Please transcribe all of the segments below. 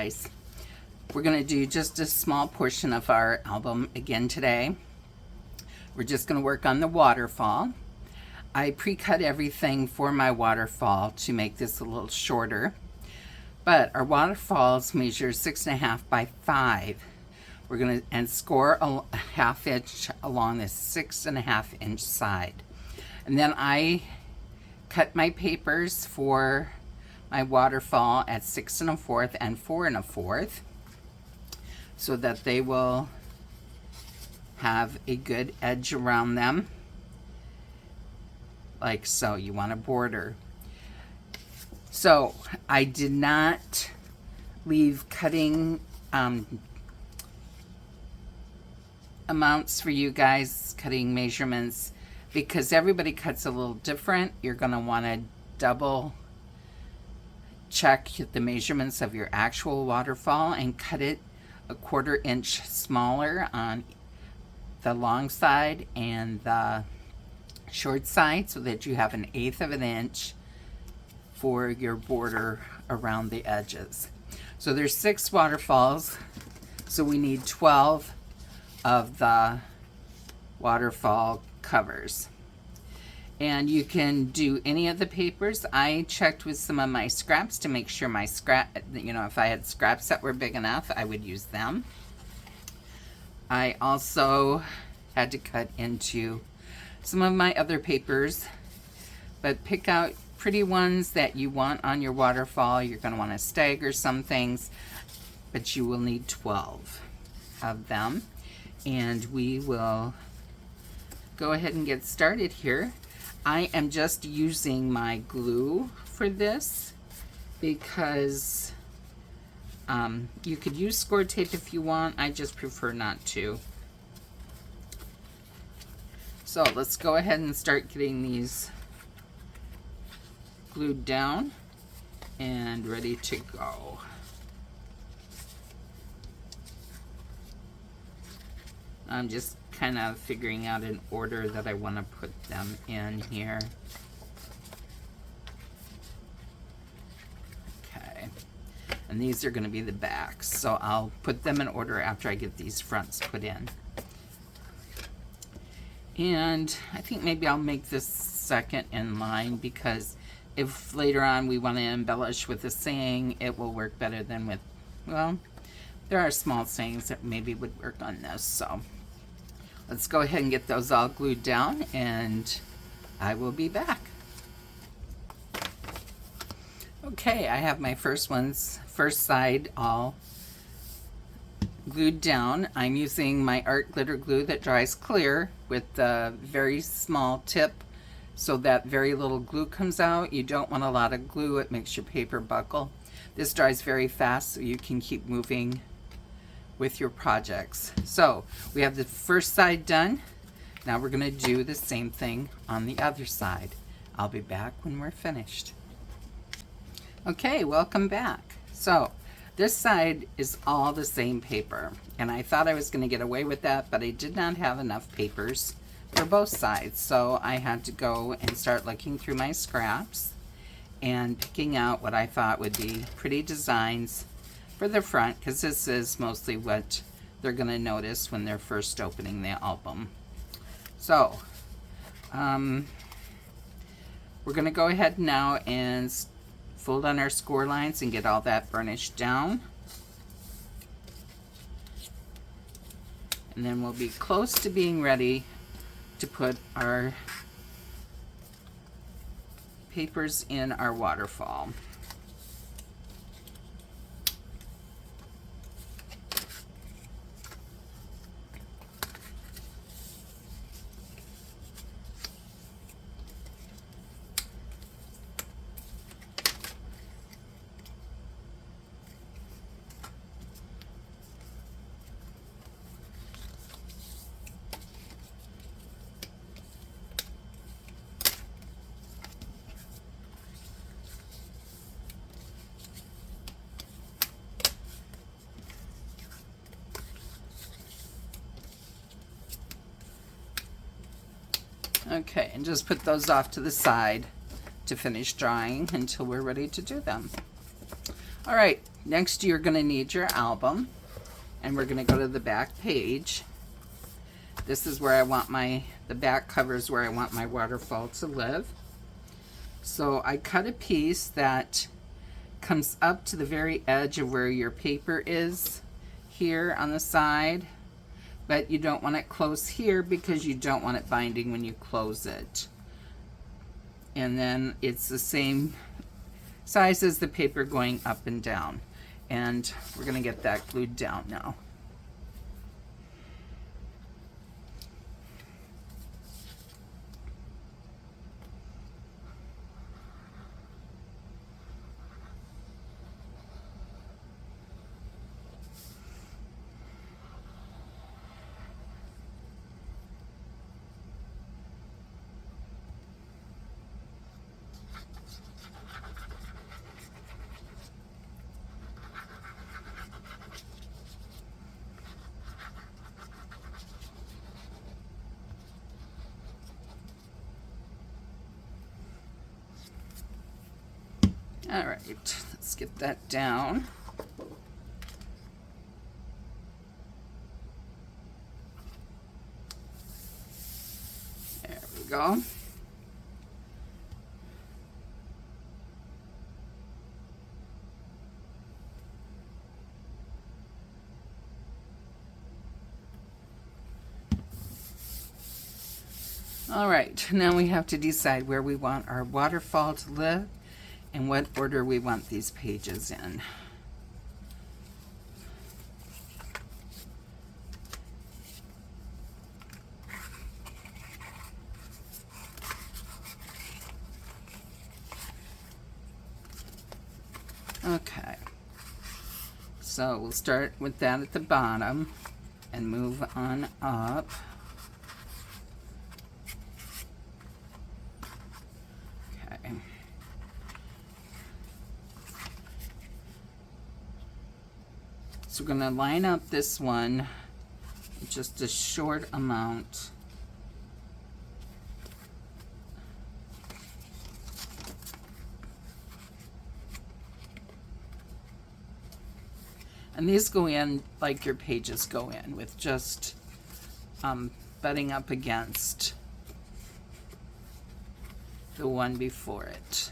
guys. We're going to do just a small portion of our album again today. We're just going to work on the waterfall. I pre-cut everything for my waterfall to make this a little shorter, but our waterfalls measure 6.5 by 5. We're going to score a ½ inch along this 6.5 inch side, and then I cut my papers for my waterfall at 6 1/4 and 4 1/4 so that they will have a good edge around them, like so. You want a border. So I did not leave cutting amounts for you guys, cutting measurements, because everybody cuts a little different. You're going to want to double check the measurements of your actual waterfall and cut it a 1/4 inch smaller on the long side and the short side, so that you have 1/8 of an inch for your border around the edges. So there's 6 waterfalls, so we need 12 of the waterfall covers. And you can do any of the papers. I checked with some of my scraps to make sure my if I had scraps that were big enough, I would use them. I also had to cut into some of my other papers, but pick out pretty ones that you want on your waterfall. You're going to want to stagger some things, but you will need 12 of them. And we will go ahead and get started here. I am just using my glue for this because you could use Scor Tape if you want. I just prefer not to. So let's go ahead and start getting these glued down and ready to go. I'm just kind of figuring out an order that I want to put them in here. Okay, and these are going to be the backs, so I'll put them in order after I get these fronts put in. And I think maybe I'll make this second in line, because if later on we want to embellish with a saying, it will work better than with, well, there are small sayings that maybe would work on this. So let's go ahead and get those all glued down, and I will be back. Okay, I have my first side all glued down. I'm using my art glitter glue that dries clear with the very small tip, so that very little glue comes out. You don't want a lot of glue, it makes your paper buckle. This dries very fast, so you can keep moving with your projects. So we have the first side done. Now we're going to do the same thing on the other side. I'll be back when we're finished. Okay, welcome back. So this side is all the same paper, and I thought I was going to get away with that, but I did not have enough papers for both sides, so I had to go and start looking through my scraps and picking out what I thought would be pretty designs for the front, because this is mostly what they're going to notice when they're first opening the album. So we're going to go ahead now and fold on our score lines and get all that burnished down, and then we'll be close to being ready to put our papers in our waterfall. Okay, and just put those off to the side to finish drying until we're ready to do them. All right, Next, you're going to need your album, and we're going to go to the back page. This is where I want the back cover is where I want my waterfall to live. So I cut a piece that comes up to the very edge of where your paper is here on the side, but you don't want it close here because you don't want it binding when you close it. And then it's the same size as the paper going up and down. And we're going to get that glued down now. All right, let's get that down. There we go. All right, now we have to decide where we want our waterfall to live and what order we want these pages in. Okay, so we'll start with that at the bottom and move on up. Okay. So we're going to line up this one just a short amount. And these go in like your pages go in, with just butting up against the one before it.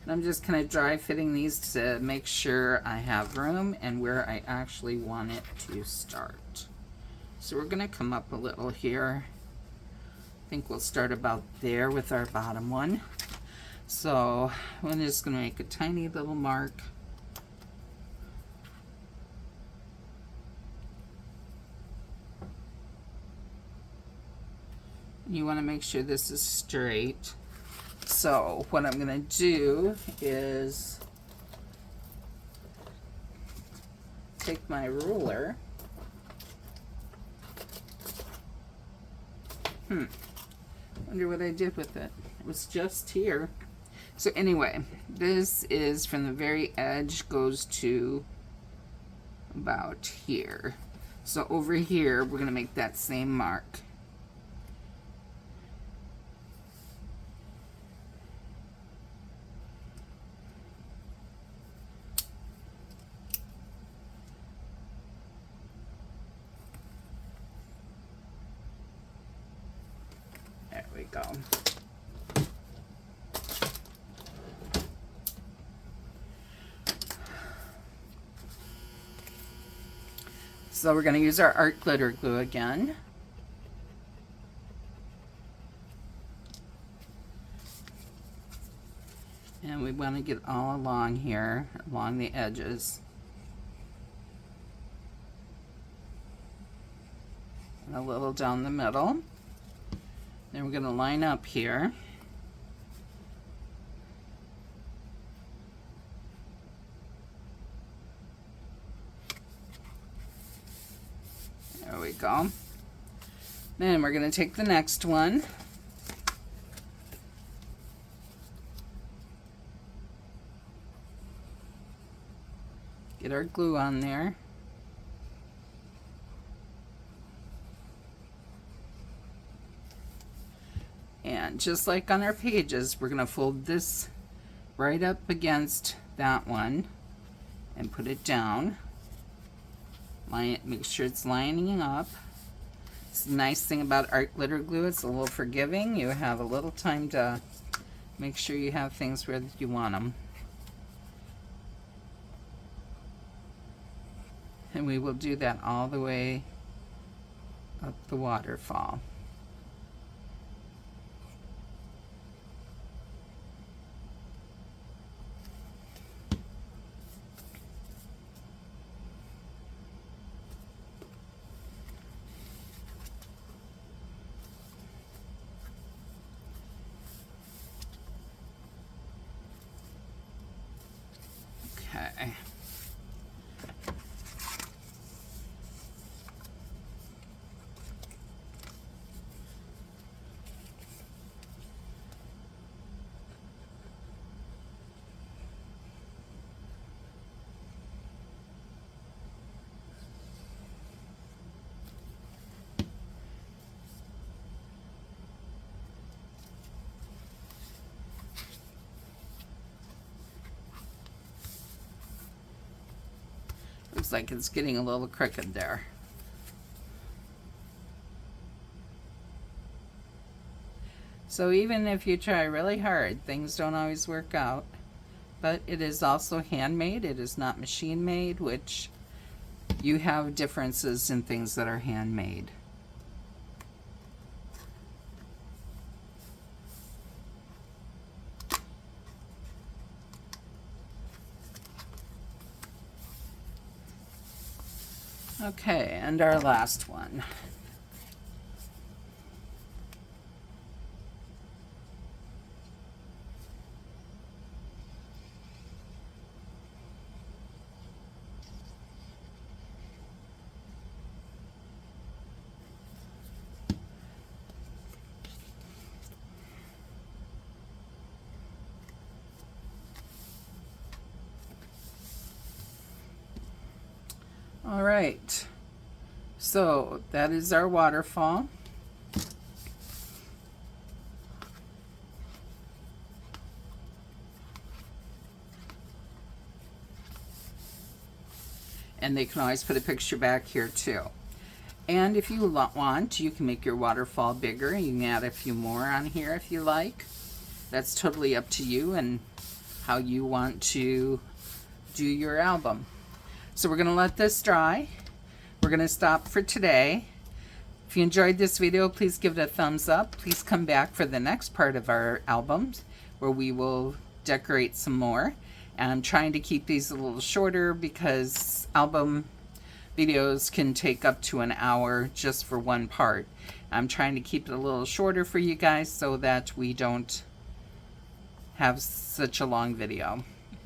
And I'm just kind of dry fitting these to make sure I have room and where I actually want it to start. So we're going to come up a little here. I think we'll start about there with our bottom one. So I'm just going to make a tiny little mark. You want to make sure this is straight. So what I'm going to do is take my ruler. Wonder what I did with it. It was just here. So anyway, this is from the very edge, goes to about here. So over here, we're going to make that same mark. There we go. So we're going to use our art glitter glue again. And we want to get all along here, along the edges. And a little down the middle. Then we're going to line up here. There we go. Then we're going to take the next one. Get our glue on there. And just like on our pages, we're going to fold this right up against that one and put it down. Make sure it's lining up. It's the nice thing about art glitter glue, it's a little forgiving. You have a little time to make sure you have things where you want them. And we will do that all the way up the waterfall. Okay. Looks like it's getting a little crooked there. So even if you try really hard, things don't always work out. But it is also handmade. It is not machine made, which you have differences in things that are handmade. Okay, and our last one. All right, so that is our waterfall. And they can always put a picture back here too. And if you want, you can make your waterfall bigger. You can add a few more on here if you like. That's totally up to you and how you want to do your album. So we're going to let this dry. We're going to stop for today. If you enjoyed this video, please give it a thumbs up. Please come back for the next part of our albums where we will decorate some more. And I'm trying to keep these a little shorter because album videos can take up to an hour just for one part. I'm trying to keep it a little shorter for you guys so that we don't have such a long video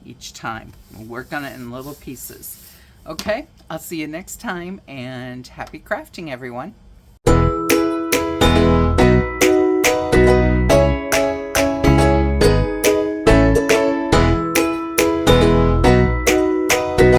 each time. We'll work on it in little pieces. Okay, I'll see you next time, and happy crafting, everyone.